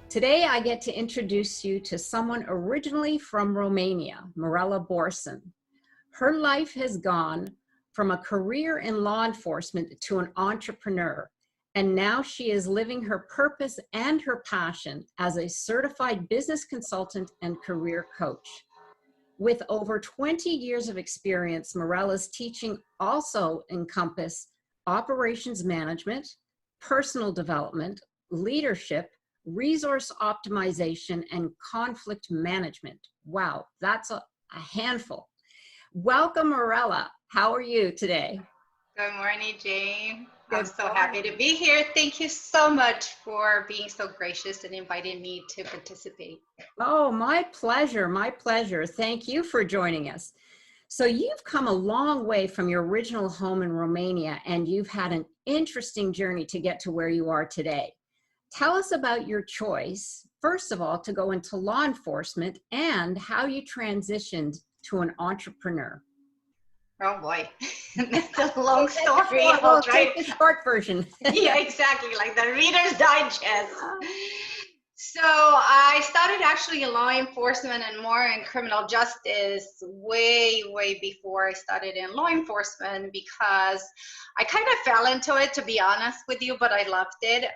Today, I get to introduce you to someone originally from Romania, Mirela Borsan. Her life has gone from a career in law enforcement to an entrepreneur, and now she is living her purpose and her passion as a certified business consultant and career coach. With over 20 years of experience, Mirela's teaching also encompass operations management, personal development, leadership, resource optimization, and conflict management. Wow, that's a handful. Welcome, Mirela. How are you today? Good morning, Jane. I'm Good so happy morning. to be here. Thank you so much for being so gracious and inviting me to participate. Oh, my pleasure, my pleasure. Thank you for joining us. So you've come a long way from your original home in Romania, and you've had an interesting journey to get to where you are today. Tell us about your choice, first of all, to go into law enforcement and how you transitioned to an entrepreneur. Oh boy, that's a long story. We'll take the short version. Yeah, exactly, like the Reader's Digest. So I started actually in law enforcement and more in criminal justice way before I started in law enforcement because I kind of fell into it, to be honest with you, but I loved it.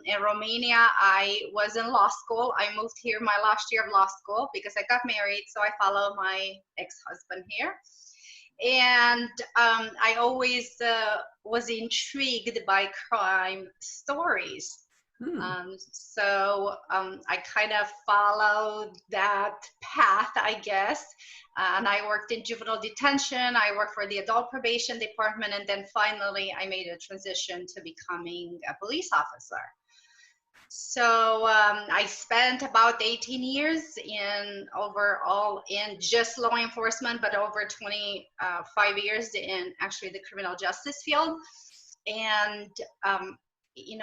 In Romania, I was in law school. I moved here my last year of law school because I got married, so I followed my ex-husband here. And I always was intrigued by crime stories. I kind of followed that path, I guess. And I worked in juvenile detention. I worked for the adult probation department. And then finally, I made a transition to becoming a police officer. So I spent about 18 years in overall in just law enforcement, but over 25 years in actually the criminal justice field. And,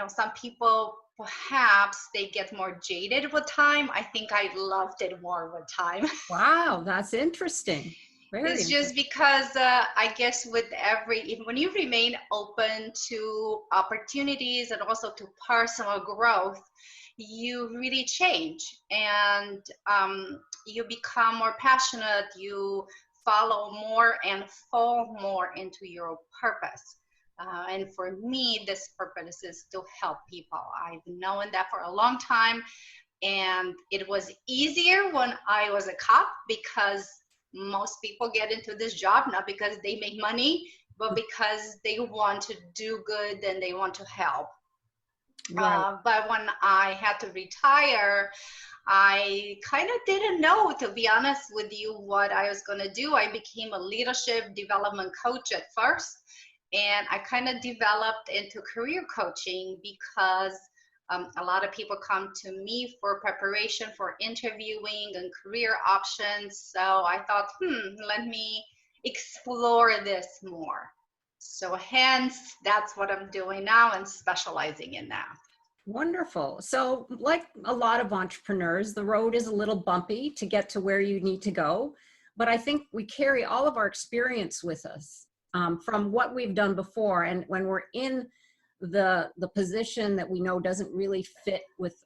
some people perhaps they get more jaded with time. I think I loved it more with time. Wow, that's interesting. It's just because I guess when you remain open to opportunities and also to personal growth, you really change and you become more passionate, you follow more and fall more into your purpose. And for me, this purpose is to help people. I've known that for a long time. And it was easier when I was a cop because most people get into this job not because they make money, but because they want to do good and they want to help. Right. But when I had to retire, I kind of didn't know, to be honest with you, what I was going to do. I became a leadership development coach at first, and I kind of developed into career coaching because a lot of people come to me for preparation for interviewing and career options. So I thought, let me explore this more. So hence, that's what I'm doing now and specializing in that. Wonderful. So like a lot of entrepreneurs, the road is a little bumpy to get to where you need to go. But I think we carry all of our experience with us from what we've done before. And when we're in the position that we know doesn't really fit with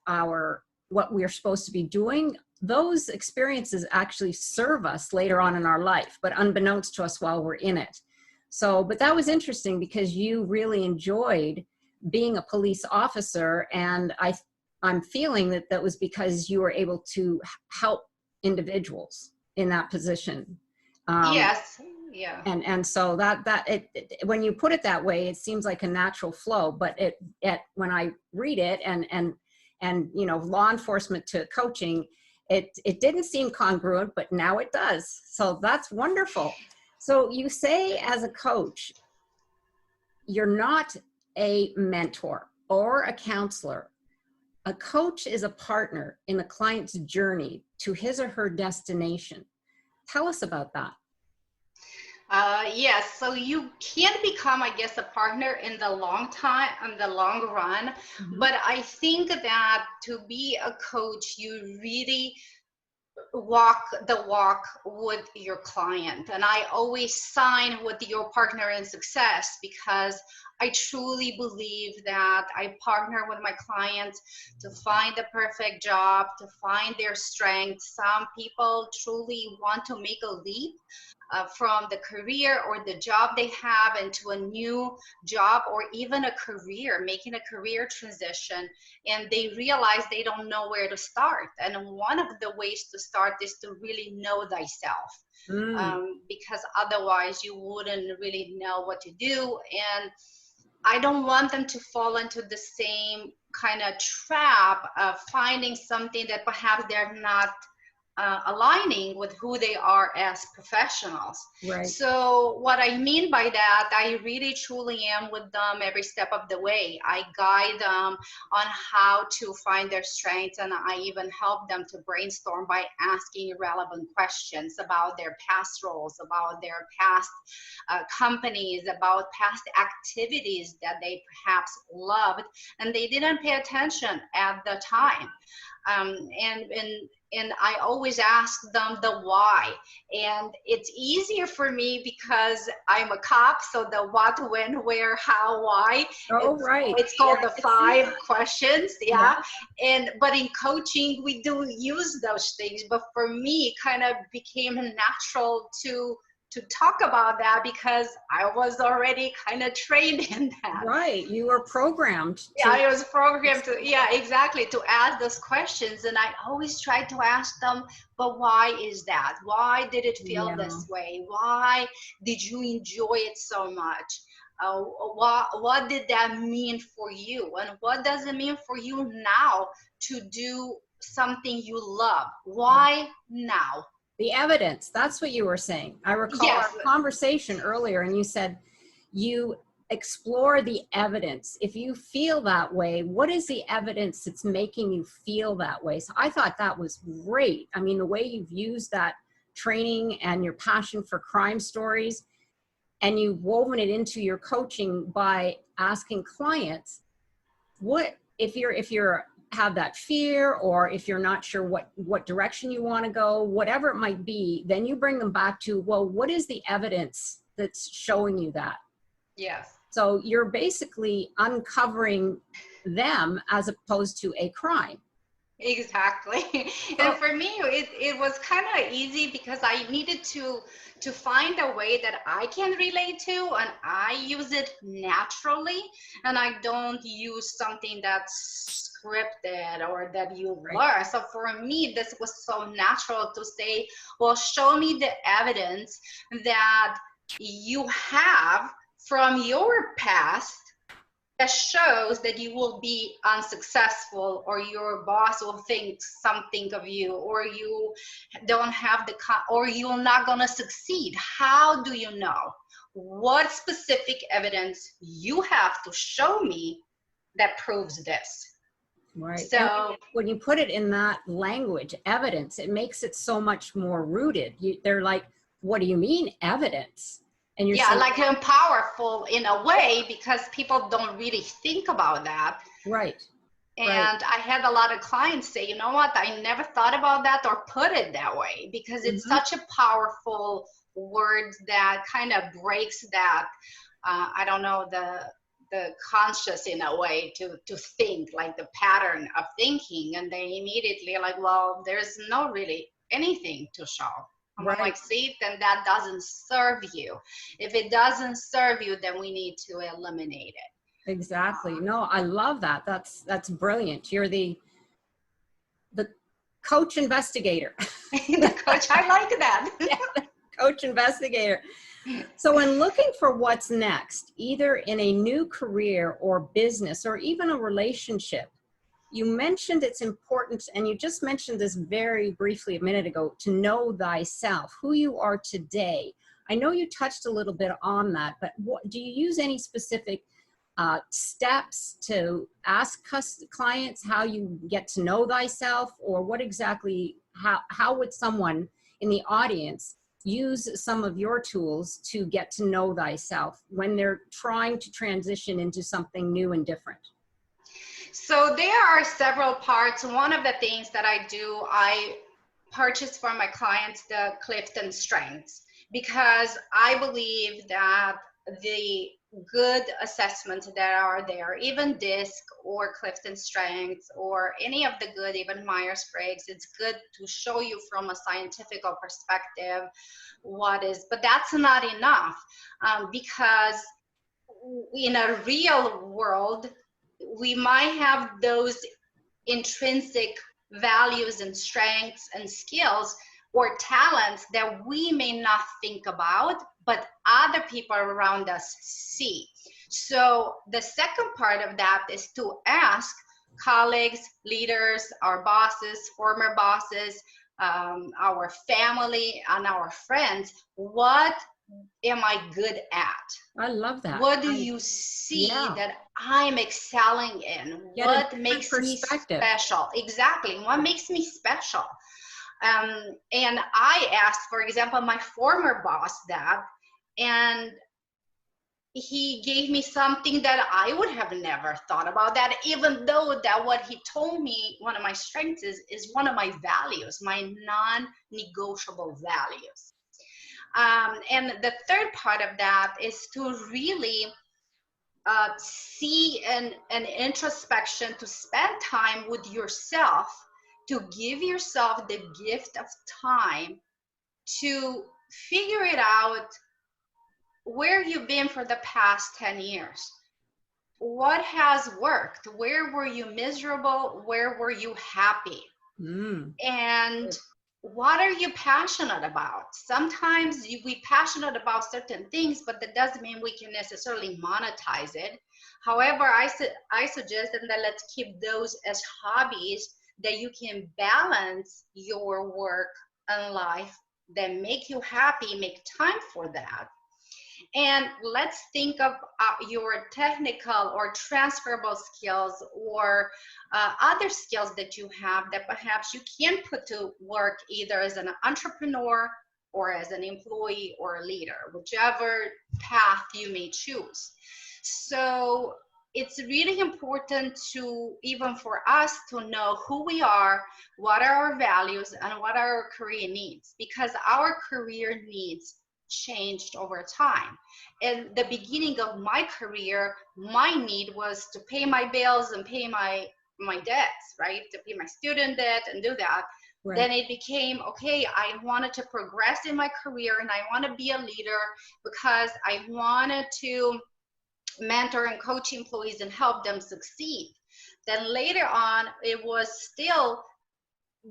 what we are supposed to be doing, those experiences actually serve us later on in our life, but unbeknownst to us while we're in it. So, but that was interesting because you really enjoyed being a police officer, and I'm feeling that that was because you were able to help individuals in that position. Yes. Yeah. And so when you put it that way, it seems like a natural flow, but when I read it and law enforcement to coaching, it didn't seem congruent, but now it does. So that's wonderful. So you say as a coach, you're not a mentor or a counselor. A coach is a partner in a client's journey to his or her destination. Tell us about that. Yes, so you can become, I guess, a partner in the long run. But I think that to be a coach, you really walk the walk with your client. And I always sign with your partner in success because I truly believe that I partner with my clients to find the perfect job, to find their strengths. Some people truly want to make a leap from the career or the job they have into a new job, or even a career, making a career transition, and they realize they don't know where to start. And one of the ways to start is to really know thyself, because otherwise you wouldn't really know what to do. And I don't want them to fall into the same kind of trap of finding something that perhaps they're not aligning with who they are as professionals. Right. So what I mean by that, I really truly am with them every step of the way. I guide them on how to find their strengths, and I even help them to brainstorm by asking relevant questions about their past roles, about their past companies, about past activities that they perhaps loved and they didn't pay attention at the time. And I always ask them the why. And it's easier for me because I'm a cop, so the what, when, where, how, why. Oh, right. It's called the 5 questions. But in coaching, we do use those things. But for me, it kind of became natural to talk about that because I was already kind of trained in that. Right. You were programmed. I was programmed to, exactly, to ask those questions. And I always try to ask them, but why is that? Why did it feel this way? Why did you enjoy it so much? What did that mean for you? And what does it mean for you now to do something you love? Why now? The evidence, that's what you were saying. I recall our conversation earlier, and you said you explore the evidence. If you feel that way, what is the evidence that's making you feel that way? So I thought that was great. I mean, the way you've used that training and your passion for crime stories, and you've woven it into your coaching by asking clients, what if you're have that fear, or if you're not sure what direction you want to go, whatever it might be, then you bring them back to, well, what is the evidence that's showing you that? Yes. So you're basically uncovering them as opposed to a crime. Exactly. And for me, it was kind of easy because I needed to find a way that I can relate to, and I use it naturally, and I don't use something that's scripted or that you learn. So for me, this was so natural to say, well, show me the evidence that you have from your past that shows that you will be unsuccessful, or your boss will think something of you, or you don't have or you're not going to succeed. How do you know? What specific evidence you have to show me that proves this? Right. So and when you put it in that language, evidence, it makes it so much more rooted. They're like, what do you mean evidence? And you're saying, like powerful in a way, because people don't really think about that. Right. And I had a lot of clients say, you know what, I never thought about that or put it that way, because it's such a powerful word that kind of breaks that, I don't know, the conscious in a way to think, like the pattern of thinking. And they immediately like, well, there's no really anything to show. I'm like, see, then that doesn't serve you. If it doesn't serve you, then we need to eliminate it. Exactly. No, I love that. That's brilliant. You're the coach investigator. The coach, I like that. Yeah, coach investigator. So in looking for what's next, either in a new career or business or even a relationship, you mentioned it's important, and you just mentioned this very briefly a minute ago, to know thyself, who you are today. I know you touched a little bit on that, but do you use any specific steps to ask clients how you get to know thyself, or what exactly, how would someone in the audience use some of your tools to get to know thyself when they're trying to transition into something new and different? So there are several parts. One of the things that I do, I purchase for my clients the Clifton Strengths, because I believe that the good assessments that are there, even DISC or Clifton Strengths or any of the good, even Myers-Briggs. It's good to show you from a scientific perspective what is, but that's not enough, because in a real world, we might have those intrinsic values and strengths and skills or talents that we may not think about, but other people around us see. So the second part of that is to ask colleagues, leaders, our bosses, former bosses, our family, and our friends, what am I good at? I love that. What do you see that I'm excelling in? What makes me special? Exactly. What makes me special? And I asked, for example, my former boss that, and he gave me something that I would have never thought about, that even though that what he told me, one of my strengths is one of my values, my non-negotiable values. And the third part of that is to really see an introspection, to spend time with yourself, to give yourself the gift of time to figure it out where you've been for the past 10 years. What has worked? Where were you miserable? Where were you happy? And what are you passionate about? Sometimes we passionate about certain things, but that doesn't mean we can necessarily monetize it. However, I suggest that let's keep those as hobbies that you can balance your work and life, that make you happy, make time for that. And let's think of your technical or transferable skills or other skills that you have that perhaps you can put to work either as an entrepreneur or as an employee or a leader, whichever path you may choose. So it's really important to, even for us, to know who we are, what are our values, and what are our career needs, because our career needs changed over time. In the beginning of my career, my need was to pay my bills and pay my debts, right? To pay my student debt and do that. Right. Then it became, okay, I wanted to progress in my career and I want to be a leader because I wanted to mentor and coach employees and help them succeed. Then later on, it was still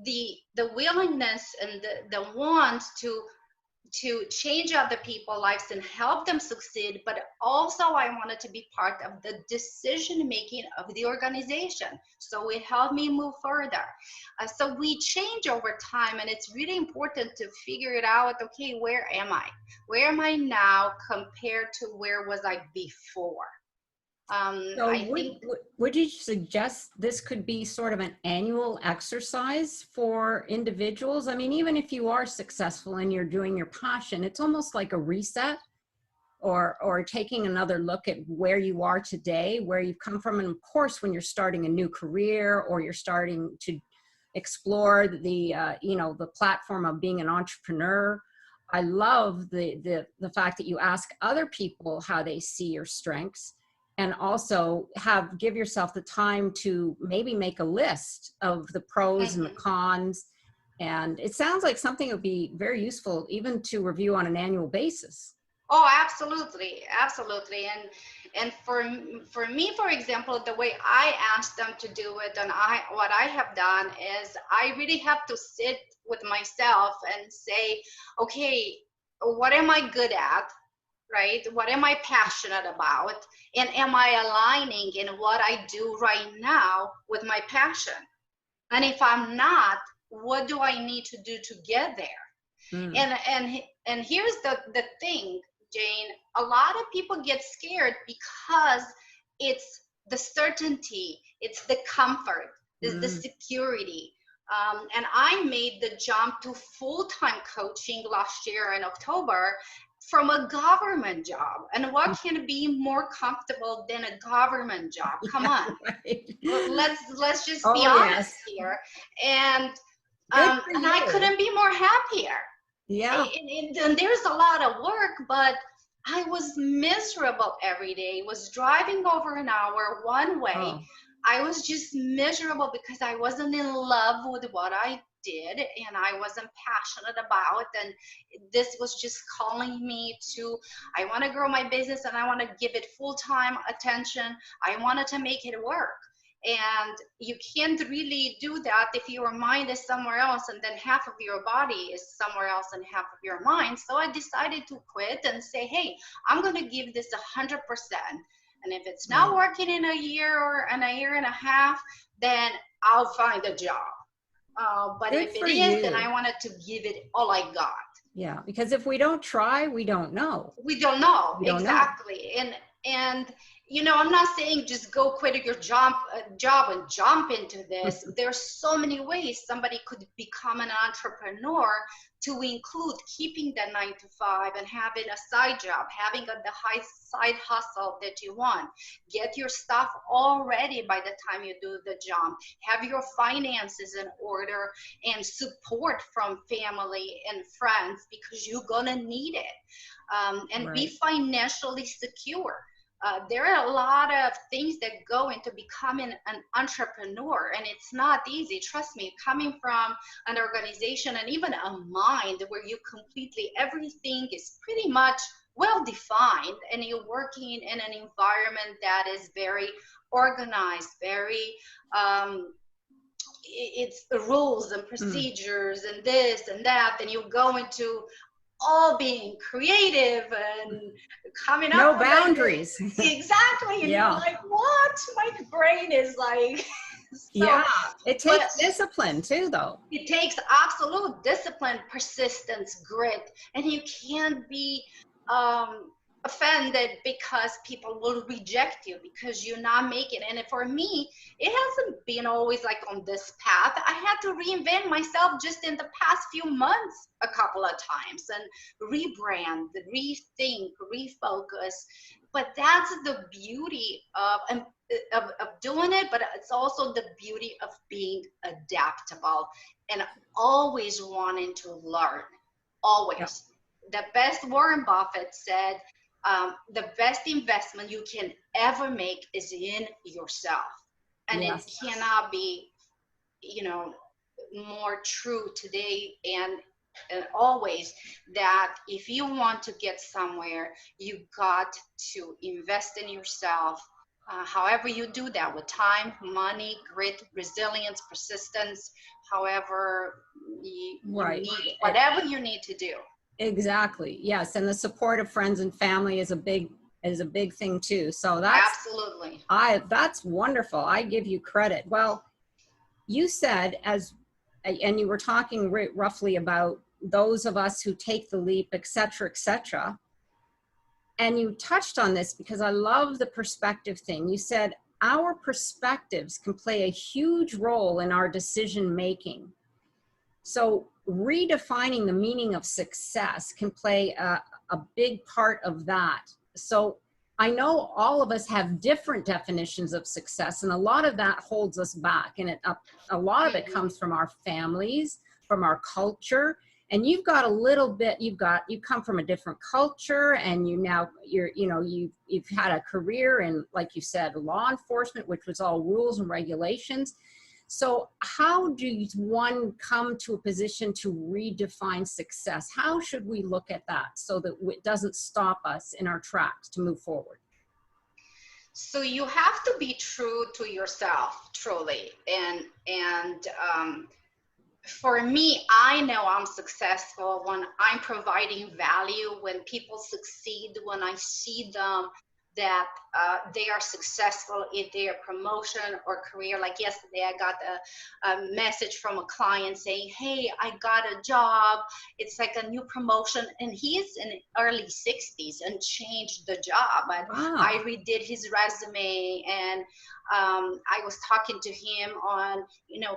the willingness and the want to change other people's lives and help them succeed, but also I wanted to be part of the decision making of the organization. So it helped me move further. So we change over time, and it's really important to figure it out. Okay, where am I? Where am I now compared to where was I before? So would you suggest this could be sort of an annual exercise for individuals? I mean, even if you are successful and you're doing your passion, it's almost like a reset or taking another look at where you are today, where you've come from. And of course, when you're starting a new career or you're starting to explore the platform of being an entrepreneur, I love the fact that you ask other people how they see your strengths. And also give yourself the time to maybe make a list of the pros and the cons. And it sounds like something that would be very useful even to review on an annual basis. Oh, absolutely. Absolutely. And for me, for example, the way I ask them to do it, and what I have done is I really have to sit with myself and say, okay, what am I good at? Right? What am I passionate about? And am I aligning in what I do right now with my passion? And if I'm not, what do I need to do to get there? And here's the thing, Jane, a lot of people get scared because it's the certainty, it's the comfort, it's the security. And I made the jump to full-time coaching last year in October from a government job. And what can be more comfortable than a government job? Come on. Right. Let's just be honest here. And I couldn't be more happier. Yeah. And there's a lot of work, but I was miserable every day. Was driving over an hour one way. Oh, I was just miserable because I wasn't in love with what I did and I wasn't passionate about. And this was just calling me to, I want to grow my business and I want to give it full-time attention. I wanted to make it work. And you can't really do that if your mind is somewhere else and then half of your body is somewhere else and half of your mind. So I decided to quit and say, hey, I'm going to give this 100%. And if it's not right. working in a year or in a year and a half, then I'll find a job. But Good if for it is, then you. I wanted to give it all I got. Yeah, because if we don't try, we don't know. We don't know We don't know. exactly. And you know, I'm not saying just go quit your job and jump into this. There's so many ways somebody could become an entrepreneur, to include keeping that 9 to 5 and having a side job, having the high side hustle that you want. Get your stuff all ready by the time you do the jump. Have your finances in order and support from family and friends, because you're gonna need it. And be Right. financially secure. There are a lot of things that go into becoming an entrepreneur, and it's not easy. Trust me, coming from an organization and even a mind where you completely, everything is pretty much well defined, and you're working in an environment that is very organized, very, it's rules and Mm. procedures and this and that, and you go into all being creative and coming up No with ideas. boundaries. Exactly. And you're Yeah. like, what? My brain is like, so, Yeah. It but takes discipline too, though. it takes absolute discipline, persistence, grit, and you can't be offended because people will reject you because you're not making it. And for me, it hasn't been always like on this path. I had to reinvent myself just in the past few months a couple of times and rebrand, rethink, refocus. But that's the beauty of doing it, but it's also the beauty of being adaptable and always wanting to learn. Yeah. Always. The best, Warren Buffett said, the best investment you can ever make is in yourself. And it Yes. cannot be, you know, more true today and always, that if you want to get somewhere, you got to invest in yourself. However you do that, with time, money, grit, resilience, persistence, however you Right. need, whatever you need to do. Exactly. Yes. And the support of friends and family is a big thing too. So Absolutely. that's wonderful. I give you credit. Well, you said and you were talking roughly about those of us who take the leap, et cetera, et cetera. And you touched on this because I love the perspective thing. You said our perspectives can play a huge role in our decision making. So redefining the meaning of success can play a big part of that. So I know all of us have different definitions of success, and a lot of that holds us back. And a lot of it Mhm. comes from our families, from our culture. And you've got a little bit, you come from a different culture, and you've had a career in, like you said, law enforcement, which was all rules and regulations. So how do one come to a position to redefine success? How should we look at that so that it doesn't stop us in our tracks to move forward? So you have to be true to yourself, truly. And for me, I know I'm successful when I'm providing value, when people succeed, when I see them that they are successful in their promotion or career. Like yesterday, I got a message from a client saying, hey, I got a job. It's like a new promotion. And he's in early 60s and changed the job. And I Wow. redid his resume, and I was talking to him on,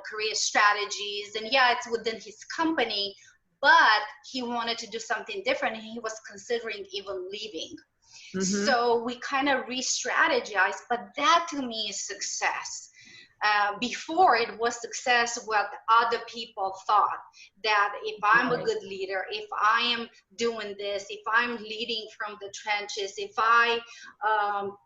career strategies. And yeah, it's within his company, but he wanted to do something different. And he was considering even leaving. Mm-hmm. So we kind of re-strategize, but that to me is success. before it was success what other people thought, that if I'm a good leader, if I am doing this, if I'm leading from the trenches, if I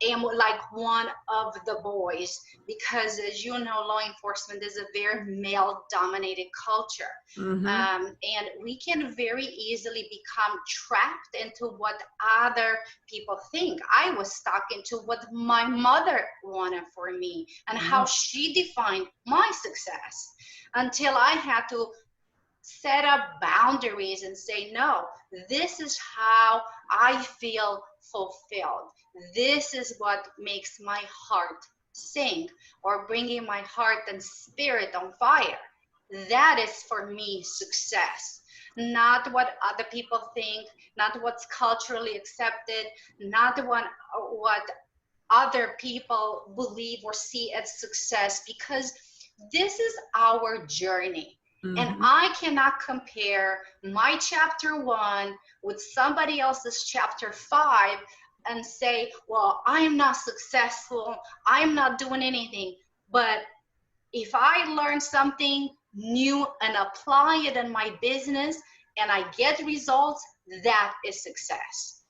am like one of the boys, because as you know, law enforcement is a very male dominated culture. And we can very easily become trapped into what other people think. I was stuck into what my mother wanted for me and how she defined my success, until I had to set up boundaries and say, no, this is how I feel fulfilled. This is what makes my heart sing, or bringing my heart and spirit on fire. That is for me success, not what other people think, not what's culturally accepted, not what other people believe or see as success, because this is our journey. And I cannot compare my chapter 1 with somebody else's chapter 5 and say, well, I'm not successful, I'm not doing anything. But if I learn something new and apply it in my business and I get results, that is success.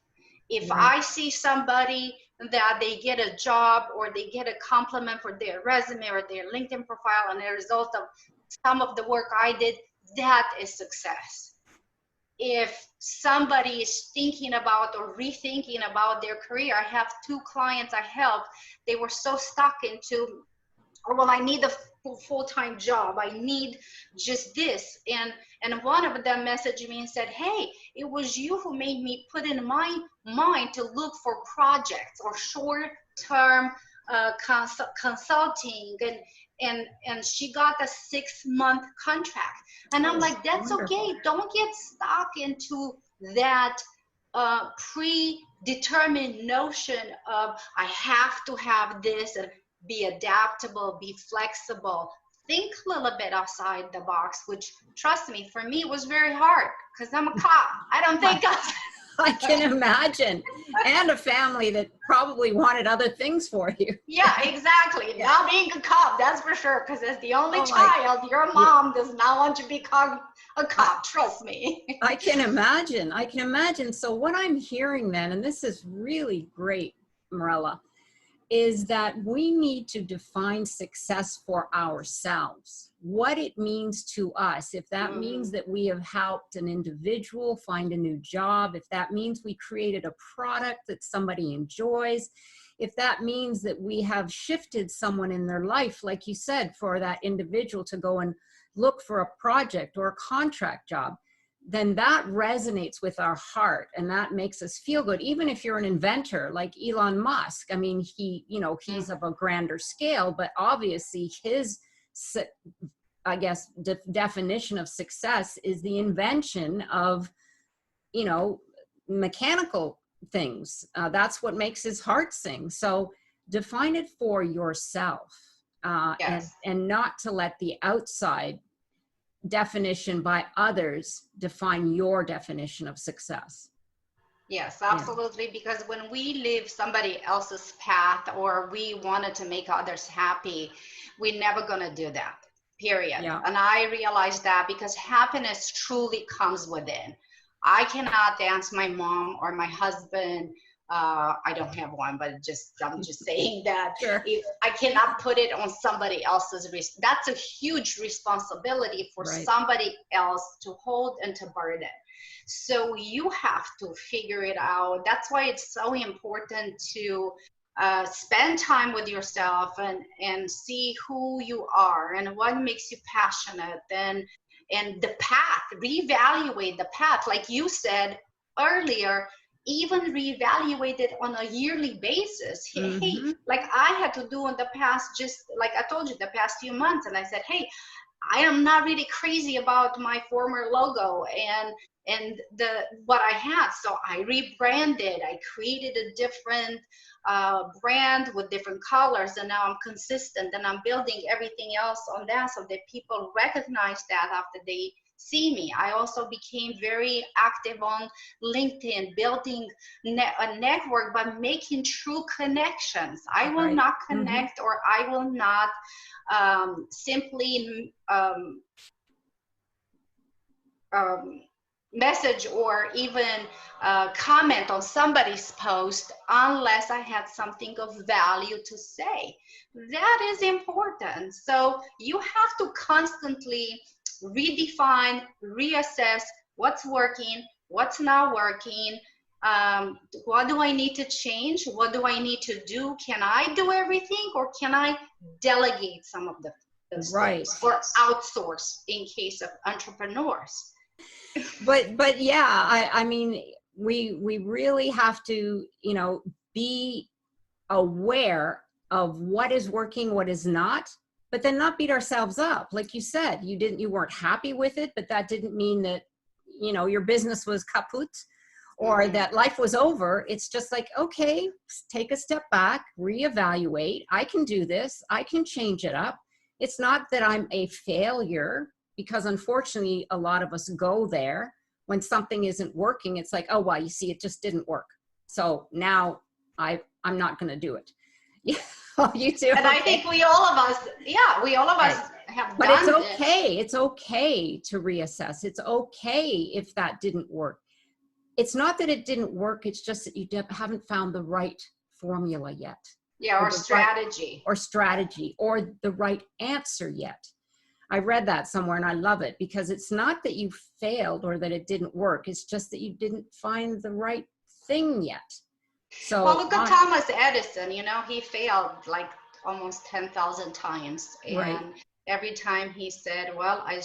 If I see somebody that they get a job or they get a compliment for their resume or their LinkedIn profile and a result of some of the work I did, that is success. If somebody is thinking about or rethinking about their career, I have 2 clients I helped, they were so stuck into, or well, I need a full-time job, I need just this, and one of them messaged me and said, hey, it was you who made me put in my mind to look for projects or short-term consulting, and she got a 6-month contract. And I'm like, that's okay, don't get stuck into that predetermined notion of I have to have this, and be adaptable, be flexible, think a little bit outside the box, which, trust me, for me, it was very hard because I'm a cop. I don't think I can imagine. And a family that probably wanted other things for you. Yeah, exactly. Not being a cop, that's for sure, because as the only child, your mom does not want you to become a cop, trust me. I can imagine. I can imagine. So what I'm hearing then, and this is really great, Mirela, is that we need to define success for ourselves, what it means to us. If that means that we have helped an individual find a new job, if that means we created a product that somebody enjoys, if that means that we have shifted someone in their life, like you said, for that individual to go and look for a project or a contract job, then that resonates with our heart and that makes us feel good. Even if you're an inventor like Elon Musk, I mean, he's of a grander scale, but obviously his, I guess, definition of success is the invention of, mechanical things. That's what makes his heart sing. So define it for yourself, and not to let the outside definition by others define your definition of success. Yes, absolutely. Because when we live somebody else's path or we wanted to make others happy, we're never going to do that, period. And I realized that because happiness truly comes within. I cannot ask my mom or my husband, I don't have one, but I'm just saying that if I cannot put it on somebody else's risk, that's a huge responsibility for somebody else to hold and to burden. So you have to figure it out. That's why it's so important to spend time with yourself and see who you are and what makes you passionate, and the path, reevaluate the path. Like you said earlier, even reevaluate it on a yearly basis. Hey, like I had to do in the past, just like I told you, the past few months, and I said, hey, I am not really crazy about my former logo and what I had. So I rebranded. I created a different brand with different colors, and now I'm consistent, and I'm building everything else on that so that people recognize that after they see me. I also became very active on LinkedIn, building a network, but making true connections. I will not connect, or I will not simply message or even comment on somebody's post unless I had something of value to say. That is important. So you have to constantly redefine, reassess what's working, what's not working. What do I need to change? What do I need to do? Can I do everything, or can I delegate some of the steps, or outsource in case of entrepreneurs? But yeah, I mean, we really have to, you know, be aware of what is working, what is not, but then not beat ourselves up. Like you said, you weren't happy with it, but that didn't mean that, you know, your business was kaput or that life was over. It's just like, okay, take a step back, reevaluate. I can do this. I can change it up. It's not that I'm a failure, because unfortunately, a lot of us go there when something isn't working. It's like, oh, well, you see, it just didn't work. So now I'm not going to do it. Yeah, you too. And I think we all of us have but done it's okay. this. It's okay to reassess. It's okay if that didn't work. It's not that it didn't work. It's just that you haven't found the right formula yet. Yeah, or strategy. Or strategy, or the right answer yet. I read that somewhere and I love it, because it's not that you failed or that it didn't work. It's just that you didn't find the right thing yet. So, well, look at Thomas Edison. You know, he failed like almost 10,000 times. And every time he said, well, I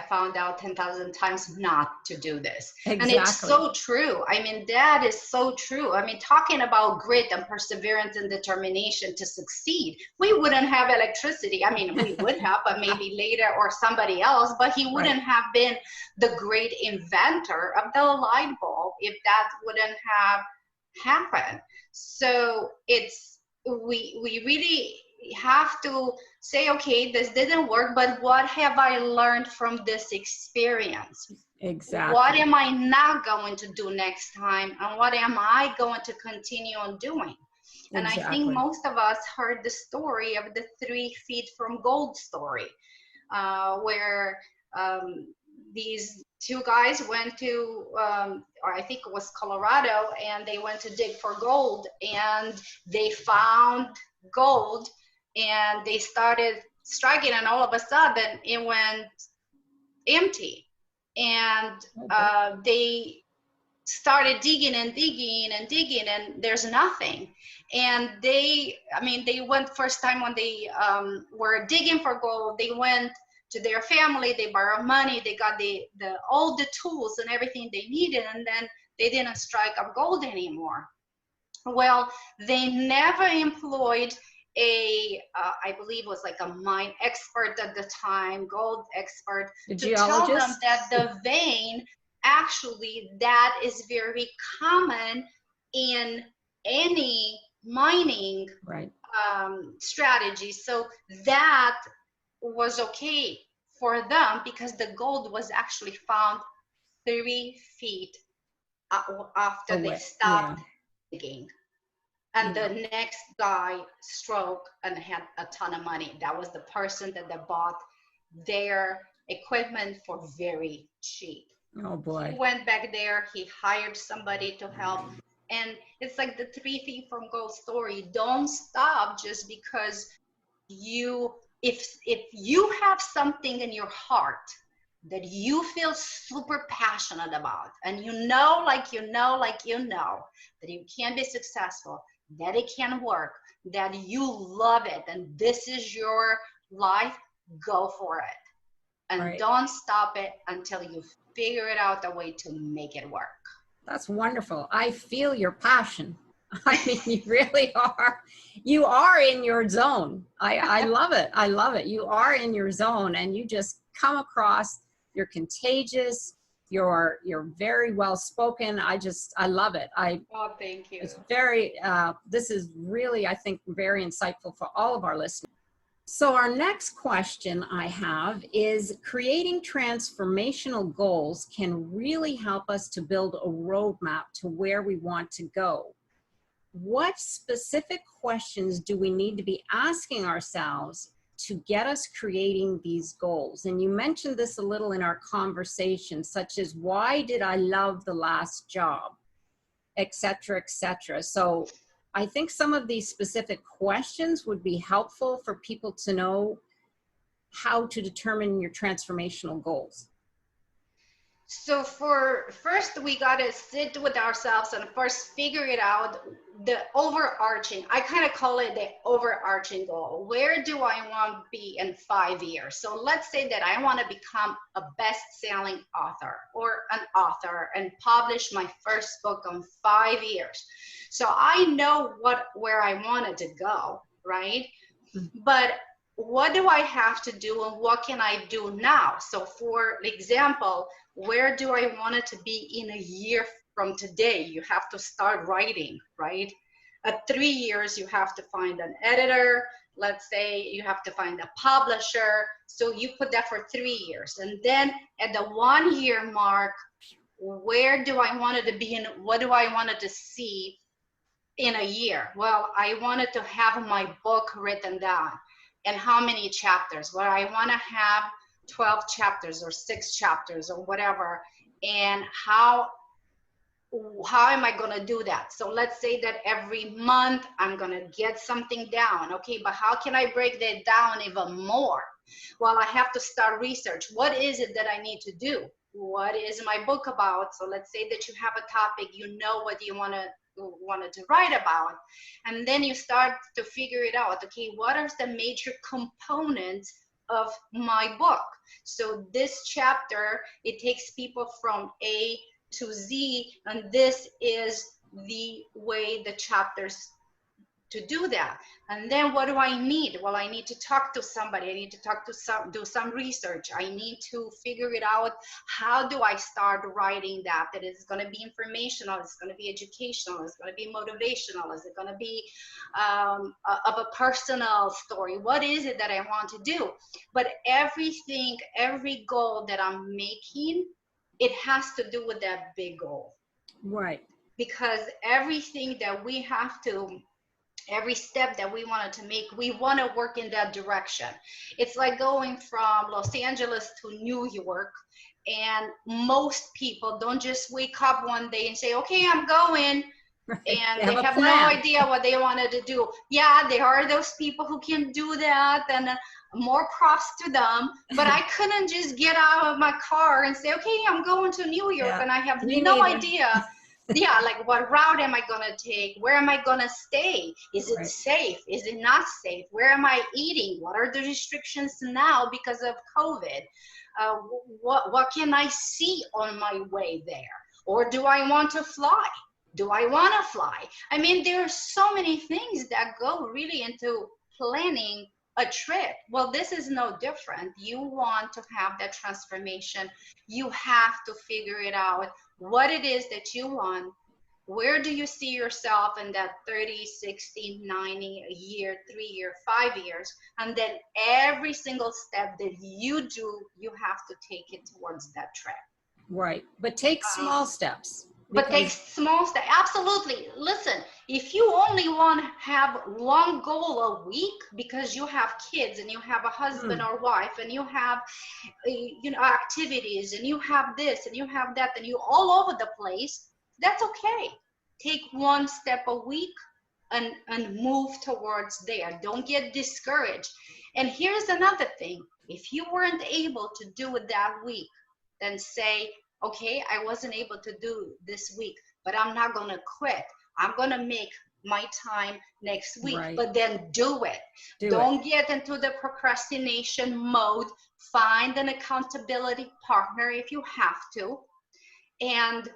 found out 10,000 times not to do this. Exactly. And it's so true. I mean, that is so true. I mean, talking about grit and perseverance and determination to succeed, we wouldn't have electricity. I mean, we would have, but maybe later, or somebody else, but he wouldn't have been the great inventor of the light bulb if that wouldn't have happened. So we really have to say, okay, this didn't work, but what have I learned from this experience? Exactly. What am I not going to do next time? And what am I going to continue on doing? And I think most of us heard the story of the 3 feet from gold story, where these 2 guys went to, or I think it was Colorado, and they went to dig for gold, and they found gold, and they started striking, and all of a sudden it went empty. And they started digging and digging and digging, and there's nothing. And they went, first time when they were digging for gold, they went to their family, they borrowed money, they got all the tools and everything they needed, and then they didn't strike up gold anymore. Well, they never employed I believe it was like a mine expert at the time, gold expert, to tell them that the vein, actually, that is very common in any mining strategy. So that was okay for them, because the gold was actually found 3 feet after they stopped digging. And the next guy struck and had a ton of money. That was the person that they bought their equipment for very cheap. Oh boy. He went back there, he hired somebody to help. And it's like the 3 feet from gold story. Don't stop just because if you have something in your heart that you feel super passionate about, and you know that you can be successful, that it can work, that you love it, and this is your life, go for it. And don't stop it until you figure it out a way to make it work. That's wonderful. I feel your passion. I mean, you really are. You are in your zone. I love it. I love it. You are in your zone, and you just come across, you're contagious. You're very well spoken. I love it. Oh, thank you. It's very, this is really, I think, very insightful for all of our listeners. So our next question I have is, creating transformational goals can really help us to build a roadmap to where we want to go. What specific questions do we need to be asking ourselves to get us creating these goals? And you mentioned this a little in our conversation, such as, why did I love the last job, et cetera, et cetera. So I think some of these specific questions would be helpful for people to know how to determine your transformational goals. So for first, we got to sit with ourselves and first figure it out, the overarching, I kind of call it the overarching goal. Where do I want to be in 5 years? So let's say that I want to become a best-selling author or an author and publish my first book in 5 years. So I know where I wanted to go, right? But what do I have to do and what can I do now? So for example, where do I want it to be in a year from today? You have to start writing, right? At 3 years, you have to find an editor. Let's say you have to find a publisher. So you put that for 3 years. And then at the 1 year mark, where do I want it to be and what do I want it to see in a year? Well, I wanted to have my book written down. And how many chapters? Well, I want to have 12 chapters or 6 chapters or whatever. And how am I going to do that? So let's say that every month I'm going to get something down. Okay, but how can I break that down even more? Well, I have to start research. What is it that I need to do? What is my book about? So let's say that you have a topic, you know what you wanted to write about, and then you start to figure it out. Okay, what are the major components of my book? So this chapter, it takes people from A to Z, and this is the way the chapters to do that. And then what do I need? Well, I need to talk to somebody. I need to do some research. I need to figure it out. How do I start writing that? That is going to be informational. It's going to be educational. It's going to be motivational. Is it going to be of a personal story? What is it that I want to do? But everything, every goal that I'm making, it has to do with that big goal. Right. Because everything that we have to, every step that we wanted to make, we want to work in that direction. It's like going from Los Angeles to New York, and most people don't just wake up one day and say, okay, I'm going. Right. And they have no idea what they wanted to do. Yeah, there are those people who can do that, and more props to them. But I couldn't just get out of my car and say, okay, I'm going to New York, and I have no idea. Yeah, like what route am I gonna take? Where am I gonna stay? Is it safe? Is it not safe? Where am I eating? What are the restrictions now because of COVID? What can I see on my way there? Or do I want to fly? Do I want to fly? I mean, there are so many things that go really into planning a trip. Well, this is no different. You want to have that transformation. You have to figure it out, what it is that you want. Where do you see yourself in that 30, 60, 90, a year, 3 year, 5 years? And then every single step that you do, you have to take it towards that trip. Right. But take small steps. But take small steps. Absolutely. Listen, if you only want to have one goal a week because you have kids and you have a husband or wife and you have activities and you have this and you have that and you're all over the place, that's okay. Take one step a week and move towards there. Don't get discouraged. And here's another thing. If you weren't able to do it that week, then say, okay, I wasn't able to do this week, but I'm not going to quit. I'm going to make my time next week, but then do it. Don't get into the procrastination mode. Find an accountability partner if you have to, and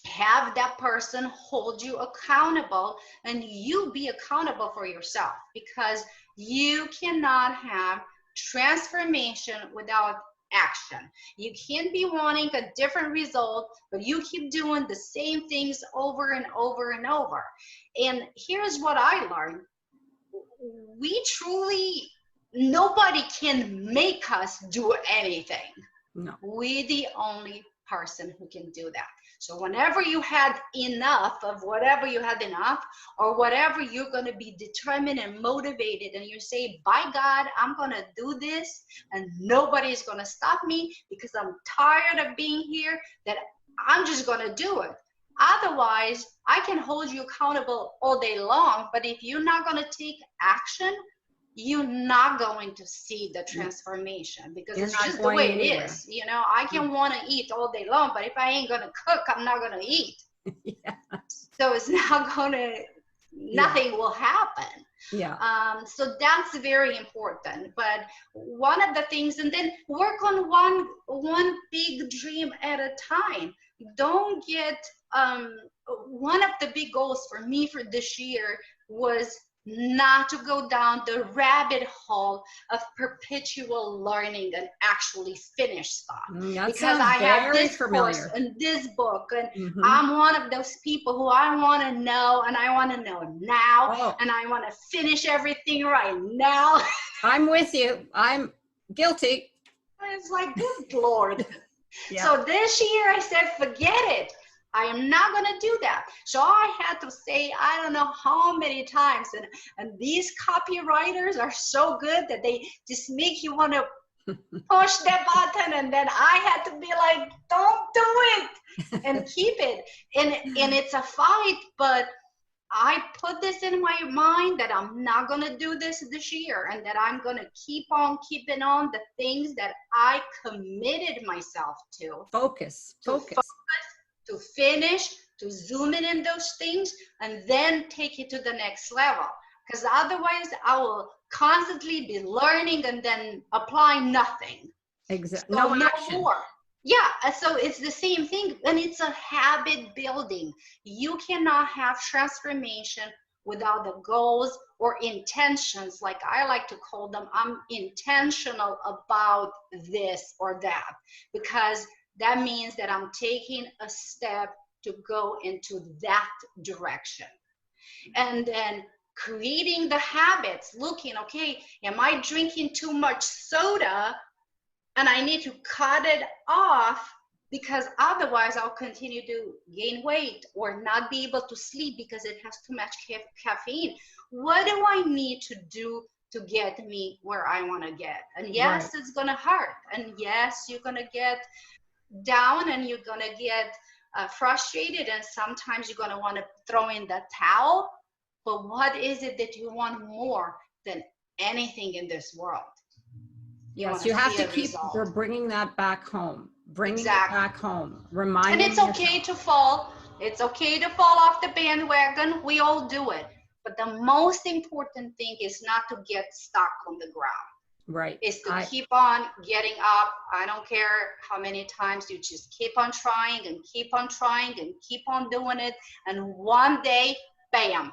have that person hold you accountable, and you be accountable for yourself, because you cannot have transformation without action. You can't be wanting a different result, but you keep doing the same things over and over and over. And here's what I learned. We truly nobody can make us do anything. No. We're the only person who can do that. So whenever you had enough of whatever you had enough, or whatever, you're going to be determined and motivated, and you say, by God, I'm going to do this, and nobody's going to stop me because I'm tired of being here, that I'm just going to do it. Otherwise, I can hold you accountable all day long, but if you're not going to take action, you're not going to see the transformation, because it's just the way it is. You know, I can want to eat all day long, but if I ain't going to cook, I'm not going to eat. Yes. So it's not going to, nothing will happen. Yeah. So that's very important. But one of the things, and then work on one big dream at a time. Don't get, one of the big goals for me for this year was not to go down the rabbit hole of perpetual learning and actually finish stuff. Because I have this course and this book, and I'm one of those people who I want to know, and I want to know now, and I want to finish everything right now. I'm with you. I'm guilty. It's like, good Lord. So this year I said, forget it. I am not going to do that. So I had to say, I don't know how many times, and these copywriters are so good that they just make you want to push that button, and then I had to be like, don't do it, and keep it. And it's a fight, but I put this in my mind that I'm not going to do this year, and that I'm going to keep on keeping on the things that I committed myself to. Focus. To finish, to zoom in those things, and then take it to the next level. Because otherwise, I will constantly be learning and then apply nothing. Exactly. So no more. Yeah, so it's the same thing, and it's a habit building. You cannot have transformation without the goals or intentions, like I like to call them. I'm intentional about this or that, because that means that I'm taking a step to go into that direction. And then creating the habits, looking, okay, am I drinking too much soda and I need to cut it off, because otherwise I'll continue to gain weight or not be able to sleep because it has too much caffeine. What do I need to do to get me where I want to get? And yes, it's going to hurt. And yes, you're going to get down, and you're going to get frustrated, and sometimes you're going to want to throw in the towel. But what is it that you want more than anything in this world? Yes, you have to keep bringing that back home. Bringing it back home. Reminding And it's okay to fall. It's okay to fall off the bandwagon. We all do it. But the most important thing is not to get stuck on the ground. Right. Is to keep on getting up. I don't care how many times, you just keep on trying and keep on trying and keep on doing it. And one day, bam,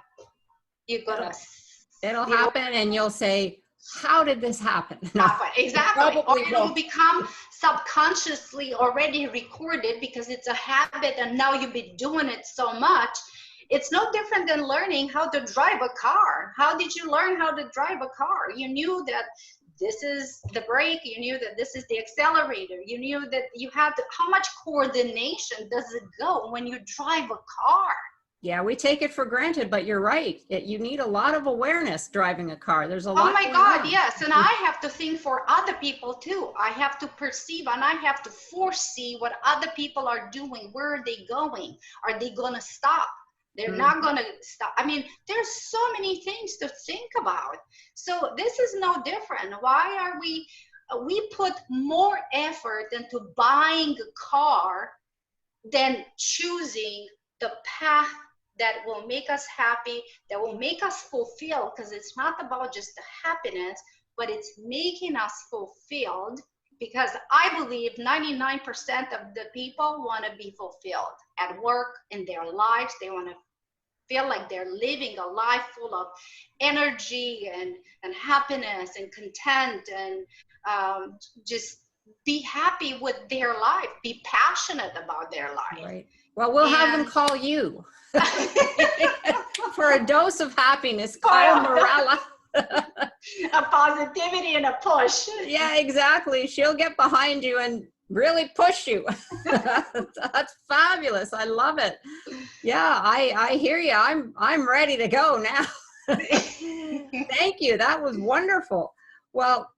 you're going to... It'll happen, and you'll say, how did this happen? Exactly. Or it will become subconsciously already recorded, because it's a habit, and now you've been doing it so much. It's no different than learning how to drive a car. How did you learn how to drive a car? You knew that this is the brake, you knew that this is the accelerator, you knew that you had to, how much coordination does it go when you drive a car? Yeah, we take it for granted, but you're right. You need a lot of awareness driving a car. There's a lot. Oh my God, yes. And I have to think for other people too. I have to perceive, and I have to foresee what other people are doing. Where are they going? Are they going to stop? They're not going to stop. I mean, there's so many things to think about. So this is no different. Why are we put more effort into buying a car than choosing the path that will make us happy, that will make us fulfilled, because it's not about just the happiness, but it's making us fulfilled, because I believe 99% of the people want to be fulfilled at work, in their lives. They want to feel like they're living a life full of energy and happiness and content, and just be happy with their life, be passionate about their life. Right. Well, we'll have them call you. For a dose of happiness, call Mirela. a positivity and a push. Yeah, exactly. She'll get behind you and really push you. That's fabulous. I love it. Yeah, I hear you. I'm ready to go now. Thank you. That was wonderful. Well,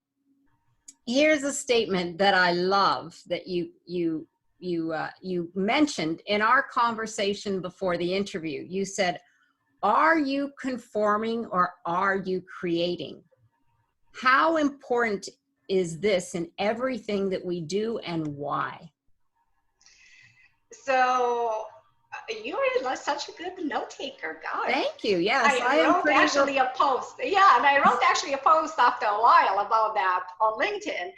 here's a statement that I love that you mentioned in our conversation before the interview. You said, "Are you conforming or are you creating?" How important is this in everything that we do and why? So you are such a good note taker, gosh. Thank you. Yes, I wrote actually a post. Yeah, and I wrote actually a post after a while about that on LinkedIn.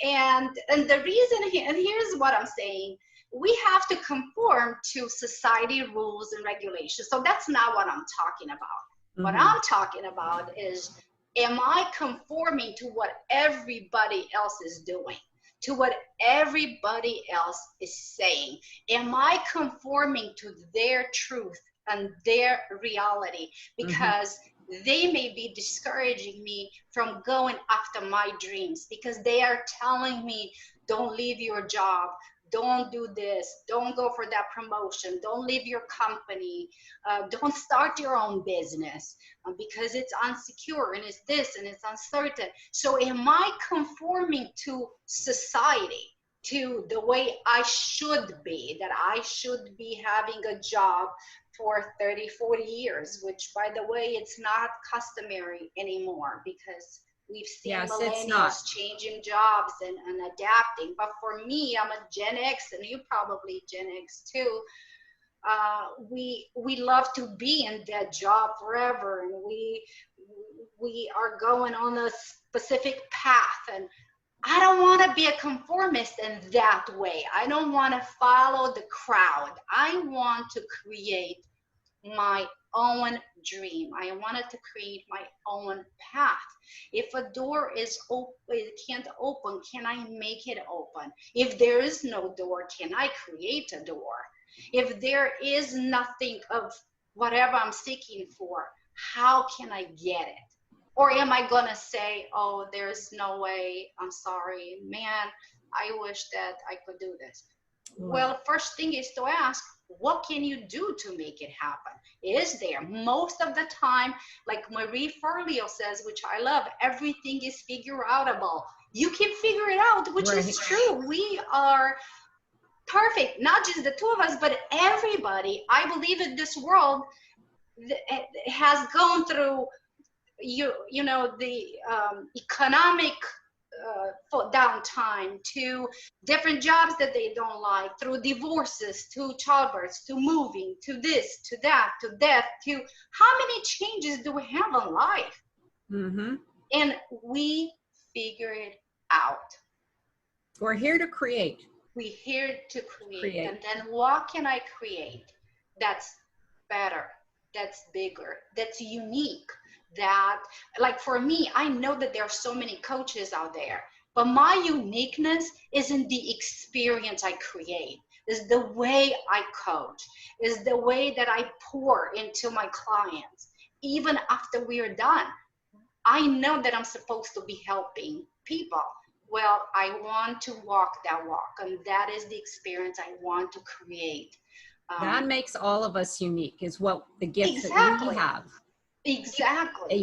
And the reason, and here's what I'm saying, we have to conform to society rules and regulations. So that's not what I'm talking about. What I'm talking about is, am I conforming to what everybody else is doing, to what everybody else is saying? Am I conforming to their truth and their reality? Because they may be discouraging me from going after my dreams, because they are telling me, don't leave your job, don't do this, don't go for that promotion, don't leave your company, don't start your own business because it's unsecure and it's this and it's uncertain. So am I conforming to society, to the way I should be, that I should be having a job for 30, 40 years, which, by the way, it's not customary anymore, because we've seen millennials changing jobs and adapting. But for me, I'm a Gen X, and you probably Gen X too. We love to be in that job forever, and we are going on a specific path. And I don't want to be a conformist in that way. I don't want to follow the crowd. I want to create my own dream. I wanted to create my own path. If a door is open, it can't open, can I make it open? If there is no door, can I create a door? If there is nothing of whatever I'm seeking for, how can I get it? Or am I gonna say, oh, there's no way, I'm sorry, man, I wish that I could do this? Well, first thing is to ask, what can you do to make it happen? Is there? Most of the time, like Marie Forleo says, which I love, everything is figure outable. You can figure it out, which is true. We are perfect, not just the two of us, but everybody. I believe in this world has gone through the economic downtime, to different jobs that they don't like, through divorces, to childbirths, to moving, to this, to that, to death, to how many changes do we have in life? And we figure it out. We're here to create. We're here to create. And then what can I create that's better, that's bigger, that's unique? That, like, for me, I know that there are so many coaches out there, but my uniqueness isn't the experience I create, is the way I coach, is the way that I pour into my clients. Even after we are done, I know that I'm supposed to be helping people. Well, I want to walk that walk, and that is the experience I want to create. That makes all of us unique, is what the gifts that we have. Exactly.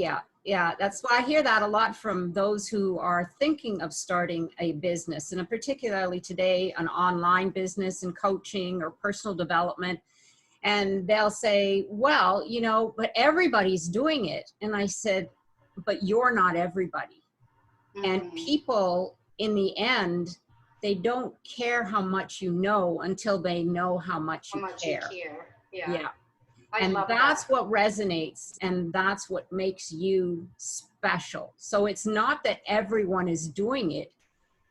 Yeah. That's why I hear that a lot from those who are thinking of starting a business, and particularly today, an online business and coaching or personal development. And they'll say, well, but everybody's doing it. And I said, but you're not everybody. And people, in the end, they don't care how much you know until they know how much you care. Yeah. And that's what resonates, and that's what makes you special. So it's not that everyone is doing it,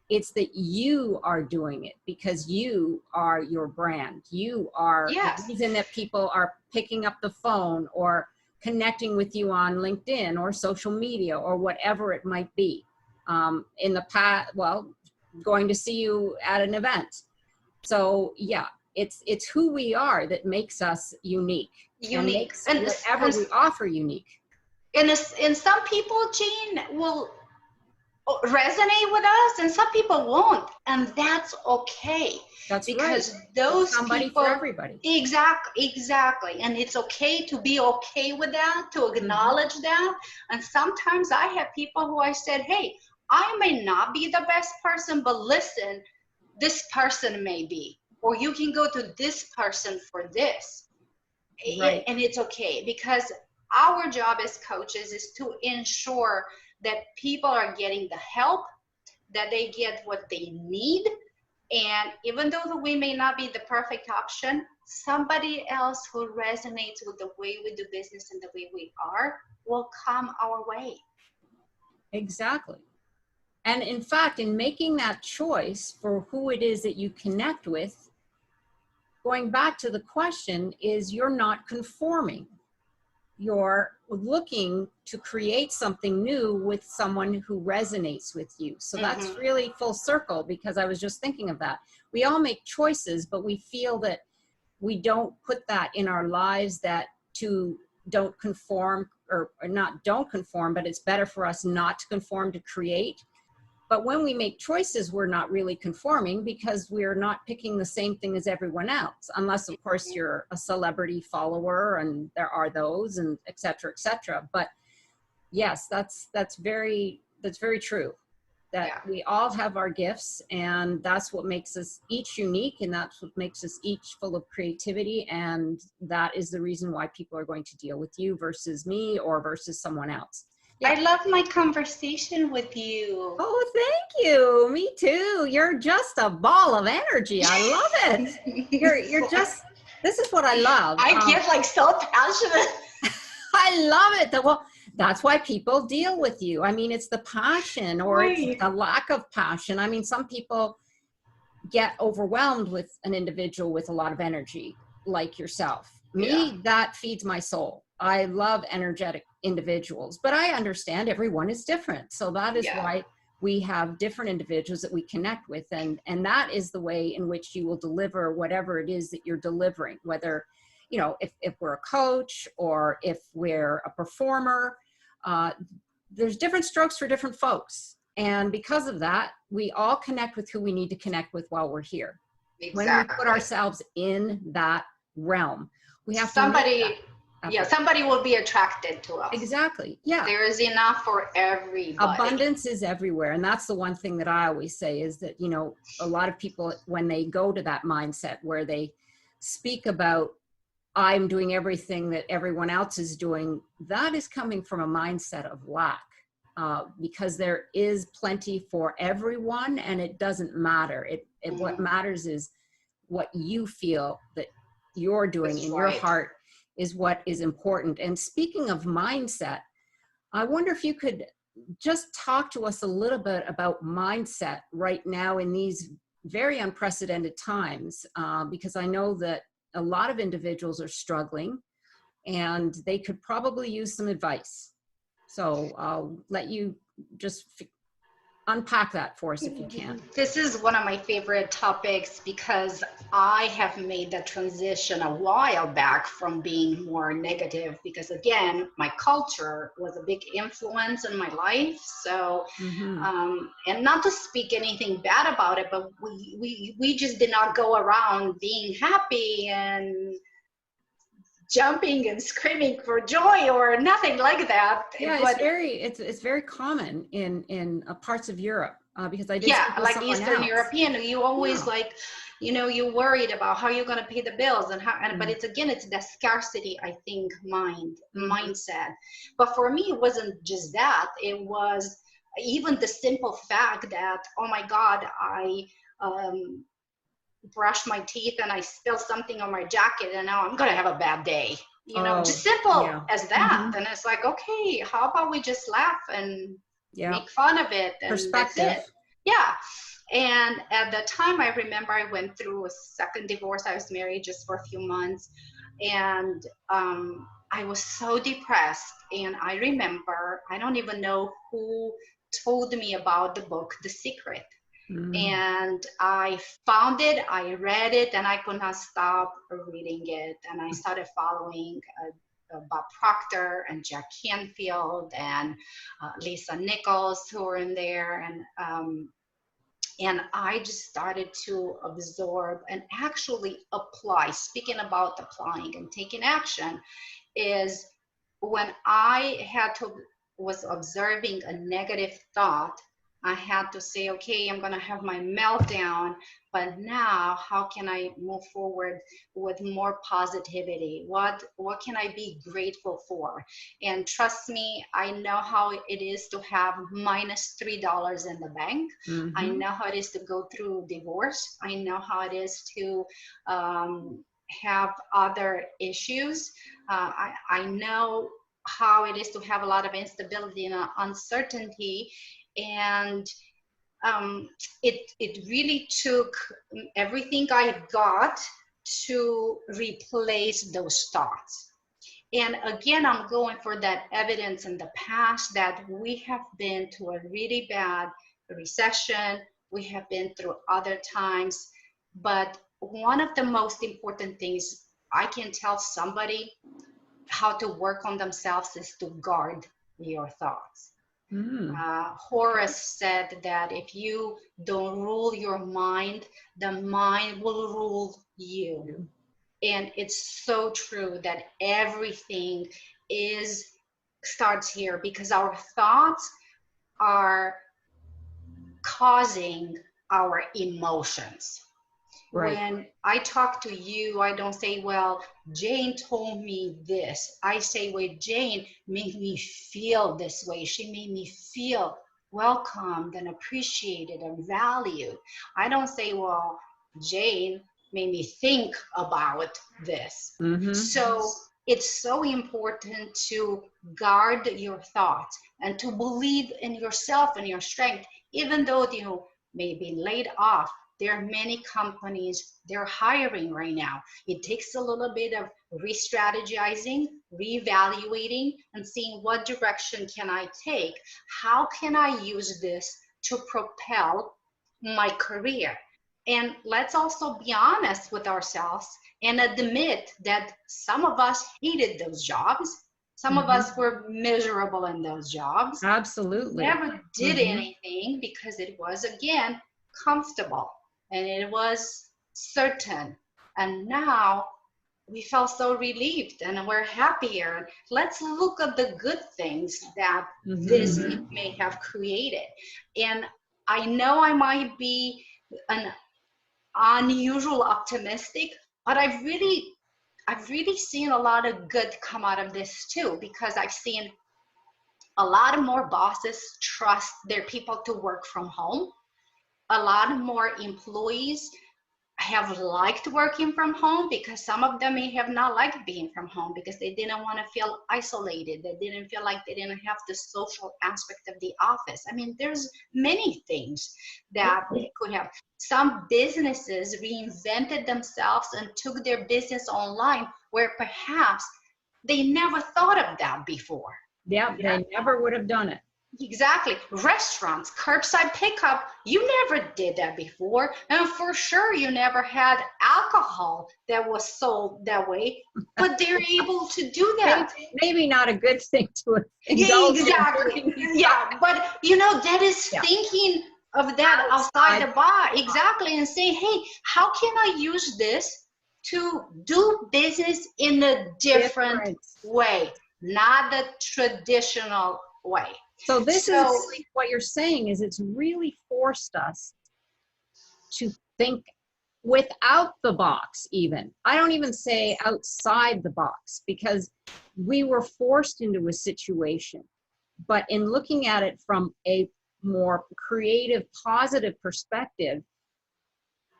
it's that you are doing it, because you are your brand. You are the reason that people are picking up the phone or connecting with you on LinkedIn or social media or whatever it might be. In the past, going to see you at an event. So yeah, it's who we are that makes us unique. And makes whatever we offer unique. And some people, Jean, will resonate with us and some people won't, and that's okay, That's right. because There's those somebody for people, everybody. exactly, and it's okay to be okay with that, to acknowledge that. And sometimes I have people who I said, hey, I may not be the best person, but listen, this person may be, or you can go to this person for this. Right. And it's okay, because our job as coaches is to ensure that people are getting the help, that they get what they need. And even though we may not be the perfect option, somebody else who resonates with the way we do business and the way we are will come our way. Exactly. And in fact, in making that choice for who it is that you connect with, going back to the question, is you're not conforming. You're looking to create something new with someone who resonates with you. So that's really full circle, because I was just thinking of that. We all make choices, but we feel that we don't put that in our lives, that don't conform, or not don't conform, but it's better for us not to conform, to create. But when we make choices, we're not really conforming, because we're not picking the same thing as everyone else, unless of course you're a celebrity follower, and there are those, and et cetera, et cetera. But yes, that's very true, that we all have our gifts, and that's what makes us each unique, and that's what makes us each full of creativity. And that is the reason why people are going to deal with you versus me, or versus someone else. Yeah. I love my conversation with you. Oh, thank you. Me too. You're just a ball of energy. I love it. You're just, this is what I love. I get like so passionate. I love it. Well, that's why people deal with you. I mean, it's the passion, or it's a lack of passion. I mean, some people get overwhelmed with an individual with a lot of energy, like yourself. Me, that feeds my soul. I love energetic individuals, but I understand everyone is different. So that is why we have different individuals that we connect with. And that is the way in which you will deliver whatever it is that you're delivering, whether, you know, if we're a coach or if we're a performer, there's different strokes for different folks. And because of that, we all connect with who we need to connect with while we're here. Exactly. When we put ourselves in that realm, we have somebody will be attracted to us. Exactly. Yeah. There is enough for everybody. Abundance is everywhere. And that's the one thing that I always say, is that, you know, a lot of people, when they go to that mindset where they speak about, I'm doing everything that everyone else is doing, that is coming from a mindset of lack. Because there is plenty for everyone, and it doesn't matter. What matters is what you feel that you're doing in your heart is what is important. And speaking of mindset, I wonder if you could just talk to us a little bit about mindset right now in these very unprecedented times, because I know that a lot of individuals are struggling, and they could probably use some advice. So I'll let you just unpack that for us if you can. This is one of my favorite topics, because I have made the transition a while back from being more negative, because again, my culture was a big influence in my life. So, and not to speak anything bad about it, but we just did not go around being happy and jumping and screaming for joy or nothing like that. Yeah, it's very common in parts of Europe, because I did like Eastern European. You always like, you know, you're worried about how you're going to pay the bills and how, but it's the scarcity, I think, mindset. But for me, it wasn't just that. It was even the simple fact that, oh my God, I brush my teeth and I spill something on my jacket, and now I'm gonna have a bad day. You know, just simple as that. And it's like, okay, how about we just laugh and make fun of it, and perspective. That's it. Yeah. And at the time, I remember I went through a second divorce. I was married just for a few months, and I was so depressed. And I remember, I don't even know who told me about the book, The Secret. And I found it, I read it, and I could not stop reading it. And I started following Bob Proctor and Jack Canfield and Lisa Nichols who were in there, and I just started to absorb and actually apply. Speaking about applying and taking action, is when I was observing a negative thought, I had to say, okay, I'm gonna have my meltdown, but now how can I move forward with more positivity? What can I be grateful for? And trust me, I know how it is to have -$3 in the bank. Mm-hmm. I know how it is to go through divorce. I know how it is to have other issues. I know how it is to have a lot of instability and uncertainty, and it really took everything I got to replace those thoughts. And again, I'm going for that evidence in the past that we have been to a really bad recession. We have been through other times, but one of the most important things I can tell somebody how to work on themselves is to guard your thoughts. Horace said that if you don't rule your mind, the mind will rule you. And it's so true that everything starts here, because our thoughts are causing our emotions. Right. When I talk to you, I don't say, well, Jane told me this. I say, well, Jane made me feel this way. She made me feel welcomed and appreciated and valued. I don't say, well, Jane made me think about this. Mm-hmm. So it's so important to guard your thoughts and to believe in yourself and your strength, even though you may be laid off. There are many companies, they're hiring right now. It takes a little bit of re-strategizing, reevaluating, and seeing what direction can I take? How can I use this to propel my career? And let's also be honest with ourselves and admit that some of us hated those jobs. Some of us were miserable in those jobs. Absolutely. Never did anything because it was, again, comfortable. And it was certain. And now we felt so relieved and we're happier. Let's look at the good things that this may have created. And I know I might be an unusual optimistic, but I've really seen a lot of good come out of this too, because I've seen a lot more bosses trust their people to work from home. A lot more employees have liked working from home, because some of them may have not liked being from home because they didn't want to feel isolated. They didn't feel like they didn't have the social aspect of the office. I mean, there's many things that they could have. Some businesses reinvented themselves and took their business online, where perhaps they never thought of that before. Yeah, they never would have done it. Exactly. Restaurants, curbside pickup, you never did that before. And for sure, you never had alcohol that was sold that way, but they're able to do that. Maybe not a good thing to indulge. Exactly. Yeah, but that is thinking of that outside the box. Exactly. And say, hey, how can I use this to do business in a different way, not the traditional way? So this is really what you're saying, is it's really forced us to think without the box even. I don't even say outside the box, because we were forced into a situation. But in looking at it from a more creative, positive perspective,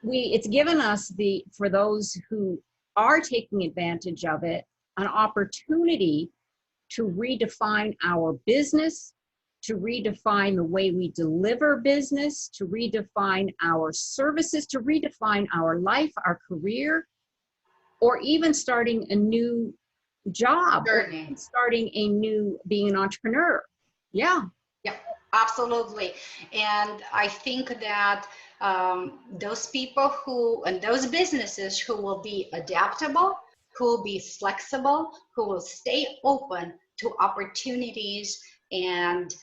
it's given us, for those who are taking advantage of it, an opportunity to redefine our business, to redefine the way we deliver business, to redefine our services, to redefine our life, our career, or even starting a new job, or starting being an entrepreneur. Yeah. Yeah, absolutely. And I think that those people and those businesses who will be adaptable, who will be flexible, who will stay open to opportunities and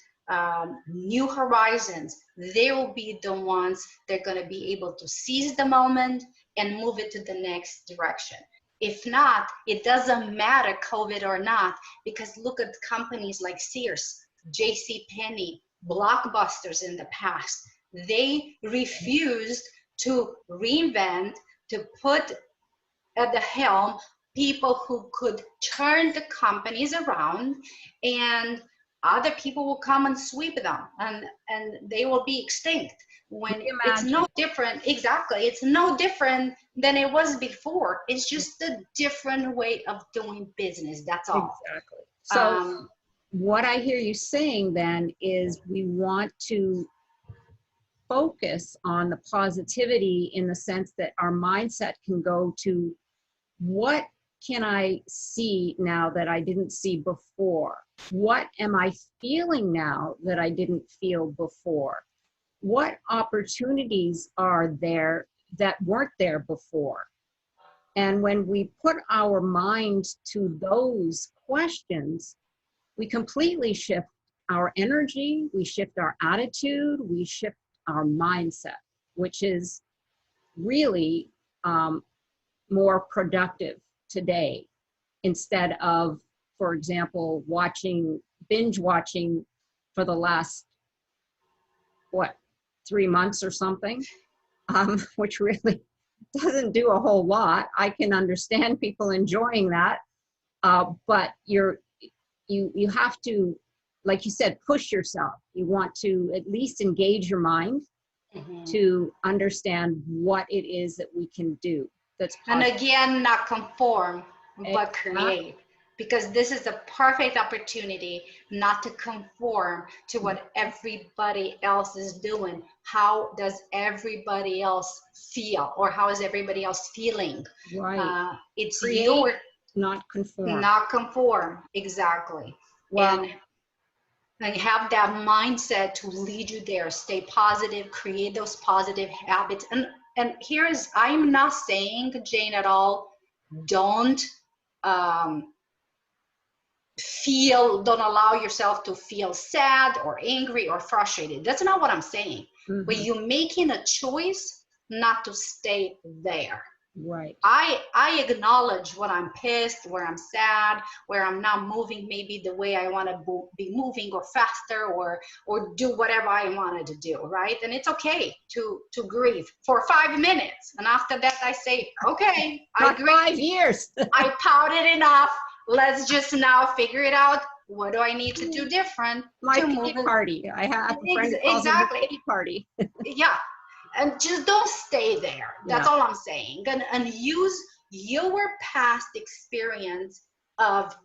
new horizons, they will be the ones that are going to be able to seize the moment and move it to the next direction. If not, it doesn't matter COVID or not, because look at companies like Sears, JC Penney, Blockbusters in the past. They refused to reinvent, to put at the helm people who could turn the companies around, and other people will come and sweep them, and they will be extinct. When it's no different, exactly, it's no different than it was before. It's just a different way of doing business, that's all. Exactly. So what I hear you saying then is we want to focus on the positivity, in the sense that our mindset can go to, what can I see now that I didn't see before? What am I feeling now that I didn't feel before? What opportunities are there that weren't there before? And when we put our mind to those questions, we completely shift our energy, we shift our attitude, we shift our mindset, which is really more productive today, instead of, for example, binge watching for the last, 3 months or something, which really doesn't do a whole lot. I can understand people enjoying that, but you have to, like you said, push yourself. You want to at least engage your mind to understand what it is that we can do. That's positive. And again, not conform, but create. Because this is a perfect opportunity not to conform to what everybody else is doing. How does everybody else feel, or how is everybody else feeling? Right. It's create, not conform. Not conform, exactly. Well, and have that mindset to lead you there. Stay positive, create those positive habits. And here's, I'm not saying, Jane, at all, don't don't allow yourself to feel sad or angry or frustrated. That's not what I'm saying. But you're making a choice not to stay there. Right. I acknowledge when I'm pissed, where I'm sad, where I'm not moving maybe the way I want to be moving, or faster, or do whatever I wanted to do, right? And it's okay to grieve for 5 minutes. And after that, I say, okay, I agree. 5 years. I pouted enough. Let's just now figure it out. What do I need to do different? My pity party. I have a friend who calls it the pity party. Yeah. And just don't stay there. That's all I'm saying. And use your past experience of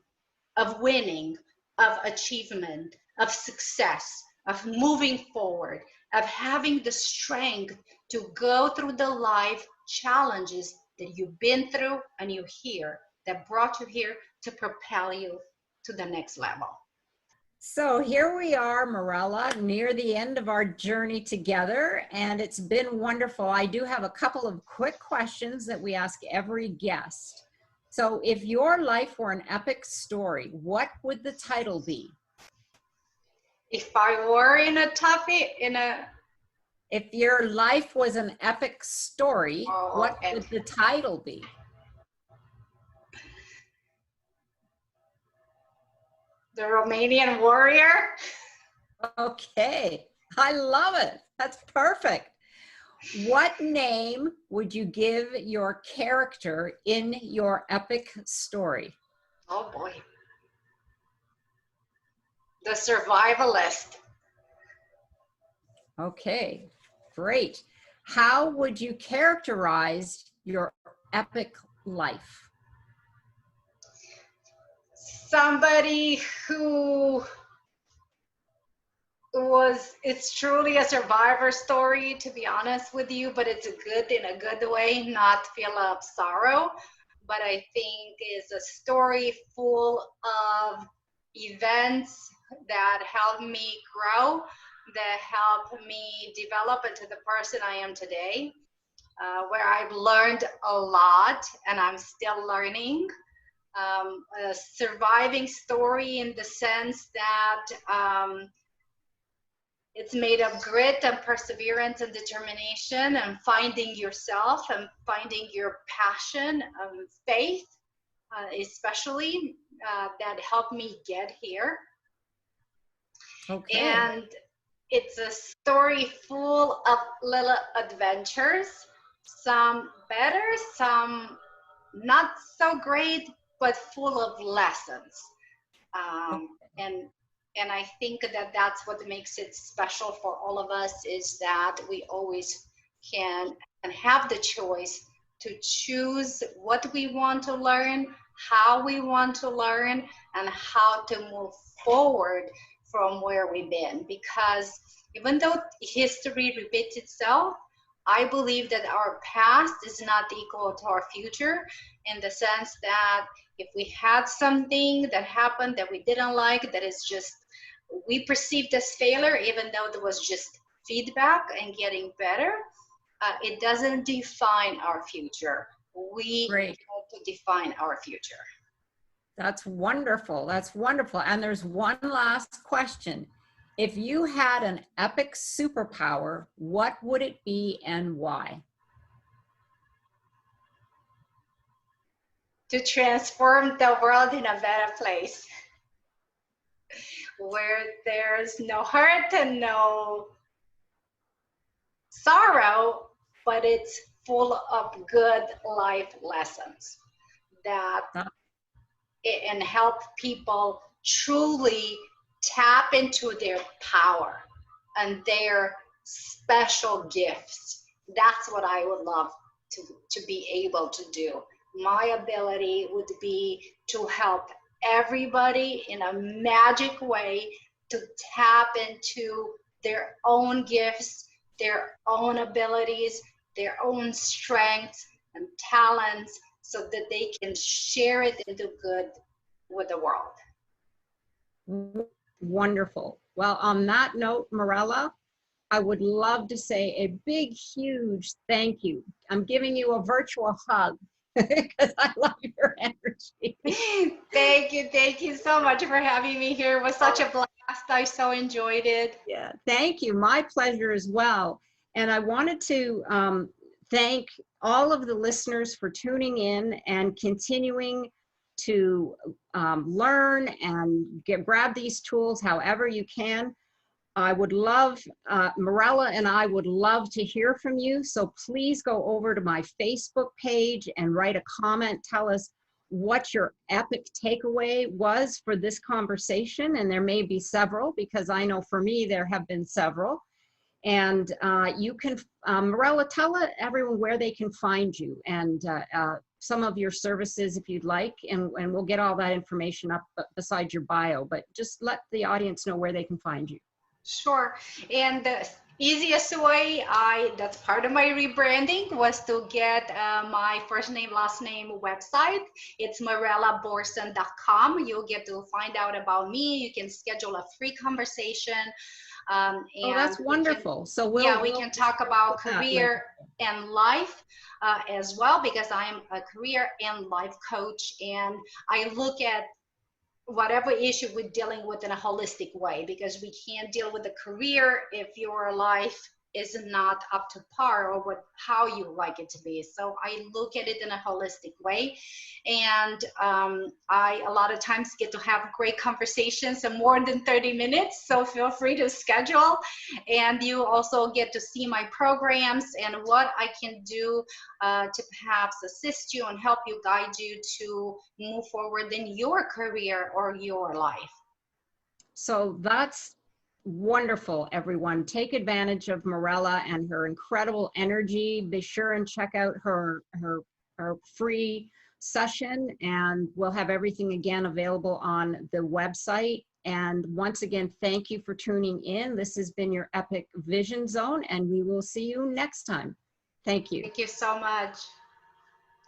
winning, of achievement, of success, of moving forward, of having the strength to go through the life challenges that you've been through, and you're here, that brought you here to propel you to the next level. So here we are, Mirela, near the end of our journey together, and it's been wonderful. I do have a couple of quick questions that we ask every guest. So if your life were an epic story, what would the title be? If I were If your life was an epic story, what would the title be? The Romanian warrior. Okay, I love it. That's perfect. What name would you give your character in your epic story? Oh boy. The survivalist. Okay, great. How would you characterize your epic life? Somebody who it's truly a survivor story, to be honest with you, but it's in a good way, not feel of sorrow. But I think it's a story full of events that helped me grow, that helped me develop into the person I am today. where I've learned a lot and I'm still learning. A surviving story in the sense that it's made of grit and perseverance and determination and finding yourself and finding your passion and faith, especially that helped me get here. Okay. And it's a story full of little adventures, some better, some not so great, but full of lessons. And I think that that's what makes it special for all of us, is that we always can and have the choice to choose what we want to learn, how we want to learn, and how to move forward from where we've been. Because even though history repeats itself, I believe that our past is not equal to our future, in the sense that if we had something that happened that we didn't like, that is just we perceived as failure, even though it was just feedback and getting better, it doesn't define our future. We have to define our future. That's wonderful. That's wonderful. And there's one last question. If you had an epic superpower, what would it be and why? To transform the world in a better place, where there's no hurt and no sorrow, but it's full of good life lessons that and help people truly tap into their power and their special gifts. That's what I would love to be able to do. My ability would be to help everybody in a magic way to tap into their own gifts, their own abilities, their own strengths and talents, so that they can share it into good with the world. Wonderful. Well, on that note, Mirela, I would love to say a big, huge thank you. I'm giving you a virtual hug because I love your energy. Thank you so much for having me here. It was such a blast. I so enjoyed it. Yeah, thank you. My pleasure as well. And I wanted to thank all of the listeners for tuning in and continuing to learn and grab these tools however you can. I would love, Mirela and I would love to hear from you. So please go over to my Facebook page and write a comment. Tell us what your epic takeaway was for this conversation. And there may be several, because I know for me, there have been several. And you can, Mirela, tell everyone where they can find you and some of your services if you'd like, and we'll get all that information up beside your bio, but just let the audience know where they can find you. Sure. And the easiest way, that's part of my rebranding, was to get my first name, last name website. It's mirelaborsan.com. You'll get to find out about me. You can schedule a free conversation. And oh, that's wonderful. So we can talk about career and life as well, because I'm a career and life coach, and I look at whatever issue we're dealing with in a holistic way, because we can't deal with a career if your life is not up to par or how you like it to be. So I look at it in a holistic way, and I a lot of times get to have great conversations in more than 30 minutes, so feel free to schedule. And you also get to see my programs and what I can do to perhaps assist you and help you, guide you to move forward in your career or your life. So that's wonderful, everyone. Take advantage of Mirela and her incredible energy. Be sure and check out her free session, and we'll have everything again available on the website. And once again, thank you for tuning in. This has been your Epic Vision Zone, and we will see you next time. Thank you. Thank you so much.